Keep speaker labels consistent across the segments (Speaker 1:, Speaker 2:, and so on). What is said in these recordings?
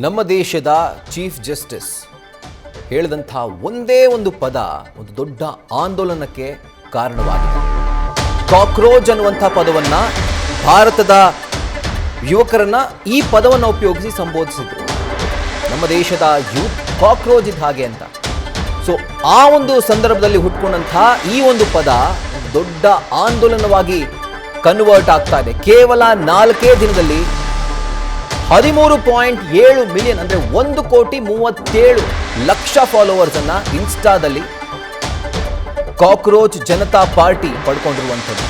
Speaker 1: ನಮ್ಮ ದೇಶದ chief justice ಹೇಳಿದಂಥ ಒಂದೇ ಒಂದು ಪದ ಒಂದು ದೊಡ್ಡ ಆಂದೋಲನಕ್ಕೆ ಕಾರಣವಾಗಿದೆ. ಕಾಕ್ರೋಚ್ ಅನ್ನುವಂಥ ಪದವನ್ನ ಭಾರತದ ಯುವಕರನ್ನ ಈ ಪದವನ್ನು ಉಪಯೋಗಿಸಿ ಸಂಬೋಧಿಸಿದ್ರು. ನಮ್ಮ ದೇಶದ ಯೂತ್ ಕಾಕ್ರೋಚ್ ಇದ್ದ ಹಾಗೆ ಅಂತ. ಸೊ ಆ ಒಂದು ಸಂದರ್ಭದಲ್ಲಿ ಹುಟ್ಕೊಂಡಂತಹ ಈ ಒಂದು ಪದ ದೊಡ್ಡ ಆಂದೋಲನವಾಗಿ ಕನ್ವರ್ಟ್ ಆಗ್ತಾ ಇದೆ. ಕೇವಲ 4 ದಿನದಲ್ಲಿ 13.7 ಮಿಲಿಯನ್ ಅಂದರೆ 1,37,00,000 ಫಾಲೋವರ್ಸ್ ಅನ್ನ ಇನ್ಸ್ಟಾದಲ್ಲಿ ಕಾಕ್ರೋಚ್ ಜನತಾ ಪಾರ್ಟಿ ಪಡ್ಕೊಂಡಿರುವಂಥದ್ದು.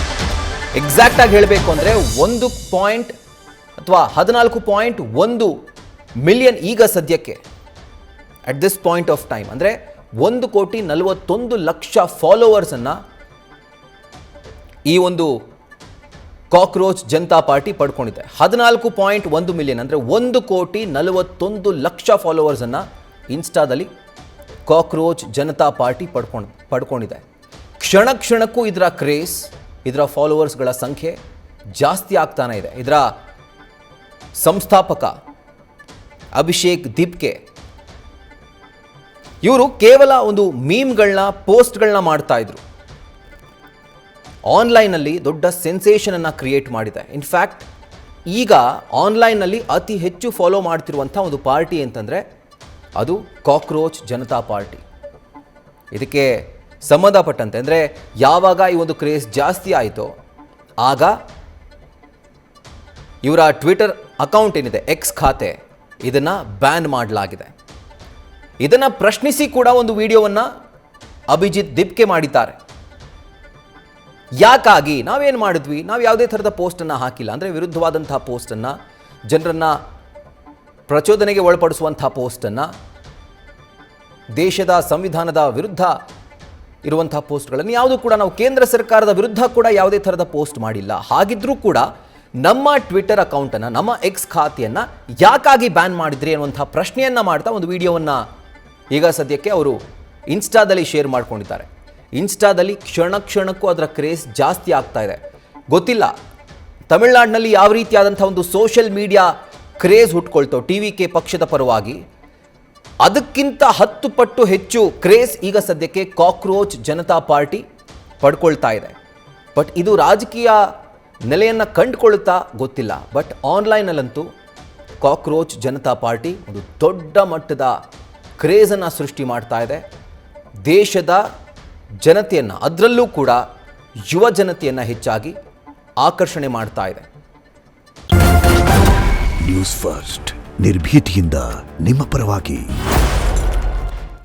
Speaker 1: ಎಕ್ಸಾಕ್ಟ್ ಆಗಿ ಹೇಳಬೇಕು ಅಂದರೆ 14.1 ಮಿಲಿಯನ್ ಈಗ ಸದ್ಯಕ್ಕೆ at this point of time ಅಂದರೆ 1,41,00,000 ಫಾಲೋವರ್ಸ್ ಅನ್ನ ಈ ಒಂದು ಕಾಕ್ರೋಚ್ ಜನತಾ ಪಾರ್ಟಿ ಪಡ್ಕೊಂಡಿದೆ. 14.1 ಮಿಲಿಯನ್ ಅಂದರೆ 1,41,00,000 ಫಾಲೋವರ್ಸ್ ಅನ್ನ ಇನ್ಸ್ಟಾದಲ್ಲಿ ಕಾಕ್ರೋಚ್ ಜನತಾ ಪಾರ್ಟಿ ಪಡ್ಕೊಂಡಿದೆ. ಕ್ಷಣ ಕ್ಷಣಕ್ಕೂ ಇದರ ಕ್ರೇಸ್, ಇದರ ಫಾಲೋವರ್ಸ್ಗಳ ಸಂಖ್ಯೆ ಜಾಸ್ತಿ ಆಗ್ತಾನೆ ಇದೆ. ಇದರ ಸಂಸ್ಥಾಪಕ ಅಭಿಷೇಕ್ ದೀಪ್ಕೆ ಇವರು ಕೇವಲ ಒಂದು ಮೀಮ್ಗಳನ್ನ ಪೋಸ್ಟ್ಗಳನ್ನ ಮಾಡ್ತಾ ಇದ್ರು. ಆನ್ಲೈನಲ್ಲಿ ದೊಡ್ಡ ಸೆನ್ಸೇಷನ್ ಅನ್ನು ಕ್ರಿಯೇಟ್ ಮಾಡಿದೆ. ಇನ್ಫ್ಯಾಕ್ಟ್ ಈಗ ಆನ್ಲೈನ್ನಲ್ಲಿ ಅತಿ ಹೆಚ್ಚು ಫಾಲೋ ಮಾಡ್ತಿರುವಂಥ ಒಂದು ಪಾರ್ಟಿ ಅಂತಂದರೆ ಅದು ಕಾಕ್ರೋಚ್ ಜನತಾ ಪಾರ್ಟಿ. ಇದಕ್ಕೆ ಸಂಬಂಧಪಟ್ಟಂತೆ ಅಂದರೆ ಯಾವಾಗ ಈ ಒಂದು ಕ್ರೇಜ್ ಜಾಸ್ತಿ ಆಯಿತೋ ಆಗ ಇವರ ಟ್ವಿಟರ್ ಅಕೌಂಟ್ ಏನಿದೆ, ಎಕ್ಸ್ ಖಾತೆ, ಇದನ್ನು ಬ್ಯಾನ್ ಮಾಡಲಾಗಿದೆ. ಇದನ್ನು ಪ್ರಶ್ನಿಸಿ ಕೂಡ ಒಂದು ವಿಡಿಯೋವನ್ನು ಅಭಿಜಿತ್ ದಿಪ್ಕೆ ಮಾಡಿದ್ದಾರೆ. ಯಾಕಾಗಿ ನಾವೇನು ಮಾಡಿದ್ವಿ, ನಾವು ಯಾವುದೇ ಥರದ ಪೋಸ್ಟನ್ನು ಹಾಕಿಲ್ಲ, ಅಂದರೆ ವಿರುದ್ಧವಾದಂಥ ಪೋಸ್ಟನ್ನು, ಜನರನ್ನು ಪ್ರಚೋದನೆಗೆ ಒಳಪಡಿಸುವಂಥ ಪೋಸ್ಟನ್ನು, ದೇಶದ ಸಂವಿಧಾನದ ವಿರುದ್ಧ ಇರುವಂಥ ಪೋಸ್ಟ್ಗಳನ್ನು ಯಾವುದು ಕೂಡ ನಾವು ಕೇಂದ್ರ ಸರ್ಕಾರದ ವಿರುದ್ಧ ಕೂಡ ಯಾವುದೇ ಥರದ ಪೋಸ್ಟ್ ಮಾಡಿಲ್ಲ. ಹಾಗಿದ್ರೂ ಕೂಡ ನಮ್ಮ ಟ್ವಿಟರ್ ಅಕೌಂಟನ್ನು, ನಮ್ಮ ಎಕ್ಸ್ ಖಾತೆಯನ್ನು ಯಾಕಾಗಿ ಬ್ಯಾನ್ ಮಾಡಿದ್ರಿ ಅನ್ನುವಂಥ ಪ್ರಶ್ನೆಯನ್ನು ಮಾಡ್ತಾ ಒಂದು ವಿಡಿಯೋವನ್ನು ಈಗ ಸದ್ಯಕ್ಕೆ ಅವರು ಇನ್ಸ್ಟಾದಲ್ಲಿ ಶೇರ್ ಮಾಡ್ಕೊಂಡಿದ್ದಾರೆ. ಇನ್ಸ್ಟಾದಲ್ಲಿ ಕ್ಷಣ ಕ್ಷಣಕ್ಕೂ ಅದರ ಕ್ರೇಜ್ ಜಾಸ್ತಿ ಆಗ್ತಾ ಇದೆ. ಗೊತ್ತಿಲ್ಲ ತಮಿಳುನಾಡಿನಲ್ಲಿ ಯಾವ ರೀತಿಯಾದಂಥ ಒಂದು ಸೋಷಿಯಲ್ ಮೀಡಿಯಾ ಕ್ರೇಜ್ ಹುಟ್ಕೊಳ್ತೋ TVK ಪಕ್ಷದ ಪರವಾಗಿ, ಅದಕ್ಕಿಂತ 10 ಪಟ್ಟು ಹೆಚ್ಚು ಕ್ರೇಜ್ ಈಗ ಸದ್ಯಕ್ಕೆ ಕಾಕ್ರೋಚ್ ಜನತಾ ಪಾರ್ಟಿ ಪಡ್ಕೊಳ್ತಾ ಇದೆ. ಬಟ್ ಇದು ರಾಜಕೀಯ ನೆಲೆಯನ್ನು ಕಂಡುಕೊಳ್ಳುತ್ತಾ ಗೊತ್ತಿಲ್ಲ. ಬಟ್ ಆನ್ಲೈನಲ್ಲಂತೂ ಕಾಕ್ರೋಚ್ ಜನತಾ ಪಾರ್ಟಿ ಒಂದು ದೊಡ್ಡ ಮಟ್ಟದ ಕ್ರೇಜನ್ನು ಸೃಷ್ಟಿ ಮಾಡ್ತಾ ಇದೆ. ದೇಶದ ಜನತೆಯನ್ನು, ಅದರಲ್ಲೂ ಕೂಡ ಯುವ ಜನತೆಯನ್ನು ಹೆಚ್ಚಾಗಿ ಆಕರ್ಷಣೆ ಮಾಡ್ತಾ ಇದೆ.
Speaker 2: ನ್ಯೂಸ್ ಫಸ್ಟ್ ನಿರ್ಭೀತಿಯಿಂದ ನಿಮ್ಮ ಪರವಾಗಿ.